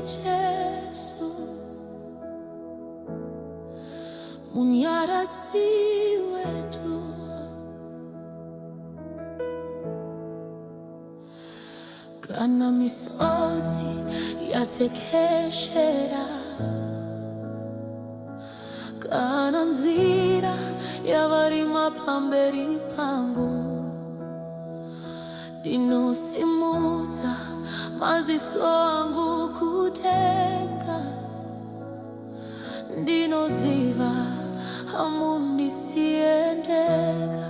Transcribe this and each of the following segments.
Jesu, Munyaradzi wetu. Kana misozi yatekeshera, kana nzira yabarima pamberi pangu, ndinosimudza maziso angu kudenga, ndinoziva hamundisiendeka.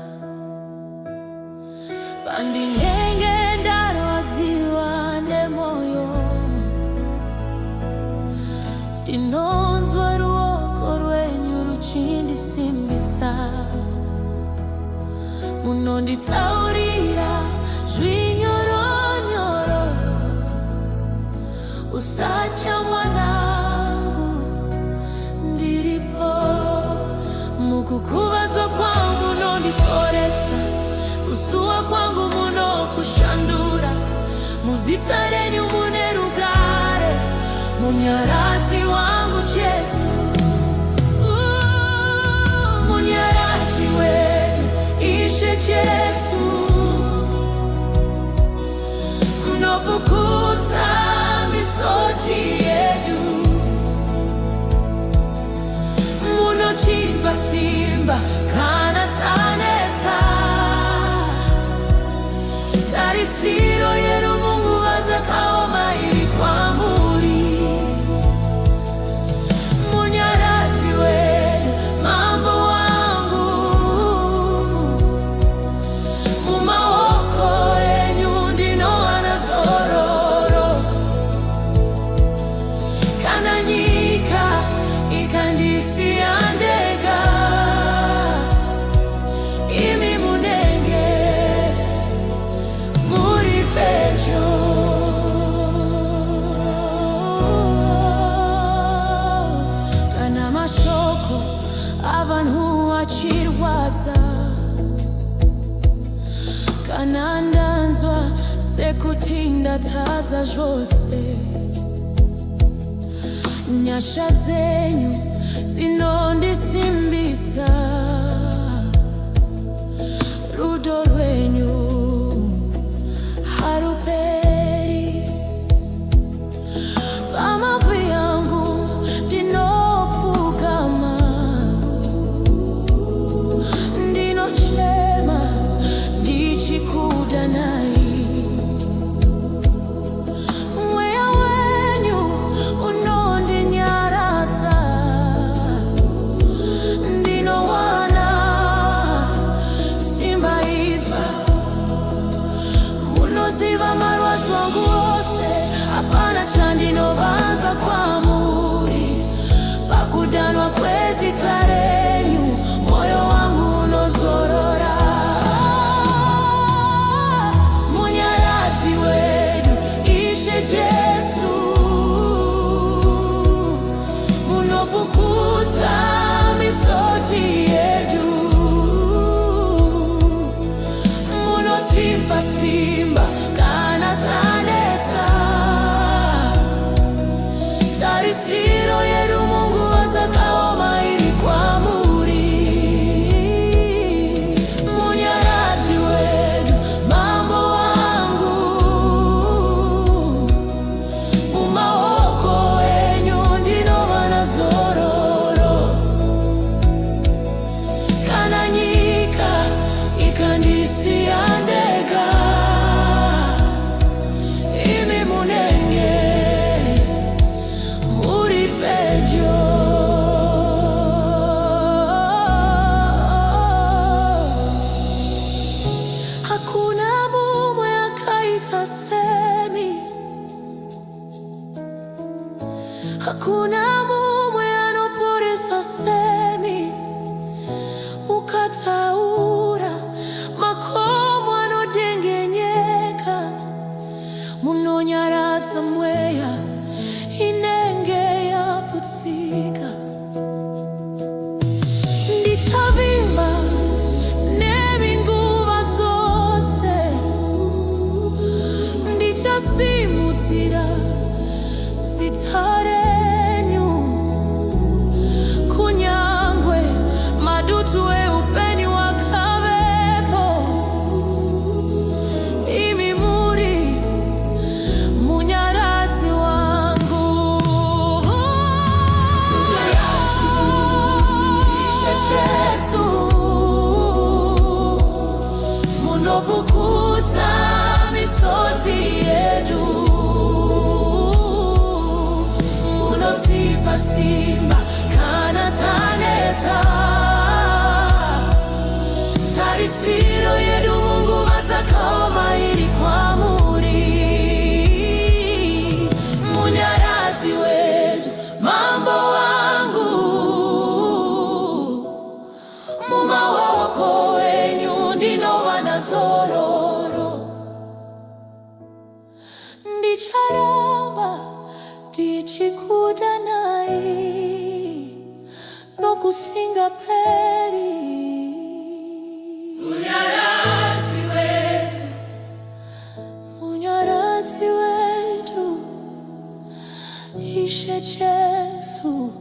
Pandinenge ndarwadziwa nemoyo, ndinonzwa ruoko rwenyu ruchindisimbisa. Munonditaurira zvinyoronyoro, usatya mwanangu, ndiripo. Mukukuvadzwa kwangu munondiporesa, kusuwa kwangu munokushandura. Muzita renyu mune rugare, Munyaradzi wangu Jesu. Munyaradzi wedu Ishe Jesu, munopukuta misozi yedu, munotipa simba kana taneta. Tarisiro yenu Mungu adzakaoma iri kwamuri. Munyaradzi wedu mambo wangu, mumaoko enyu ndinowana zororo. Kana nyika ikandisiya ndega, imi munenge muri pedyo. Kana mashoko avanhu achirwadza, kana ndanzwa sekuti ndatadza zvose, nyasha dzenyu dzinondisimbisa. Rudo rwenyu haruperi. Pamavi yangu ndinopfugama, ndinochema ndichikudanai. Mweya wenyu unondinyaradza, ndinowana simba izva. Munoziva marwadzo angu ose, hapana chandinovanza kwamuri. Pakudanwa kwezita renyu, moyo wangu unozorora. Munyaradzi wedu Ishe Jesu, munopukuta misozi yedu, munotipa simba kana taneta. Tarisiro yedu Mungu adzakaoma iri kwamuri. Munyaradzi wedu mambo wangu, mumaoko enyu ndinowana zororo. Kana nyika ikandisiya ndega, imi munenge muri pedyo. Hakuna mumwe akaita semi, hakuna mumwe anoporesa semi. Mukataura makomo anodengenyeka, munonyaradza mweya inenge yaputsika. Ndichavimba neminguva dzose, ndichasimudzira sitarenyu kunyangwe madutue upeni wakavepo imimuri munyarazi wangu Jesu munopukuta misodzi yedu munotipa simba kana taneta tarisiro yedu Mungu vatakoma ili kwamuri munyarazi wedu mambo wangu mumawoko wenyu ndinova nazororo ndicharamba ndichikuda nai nokusinga peri munyarazi wetu Ishe Jesu.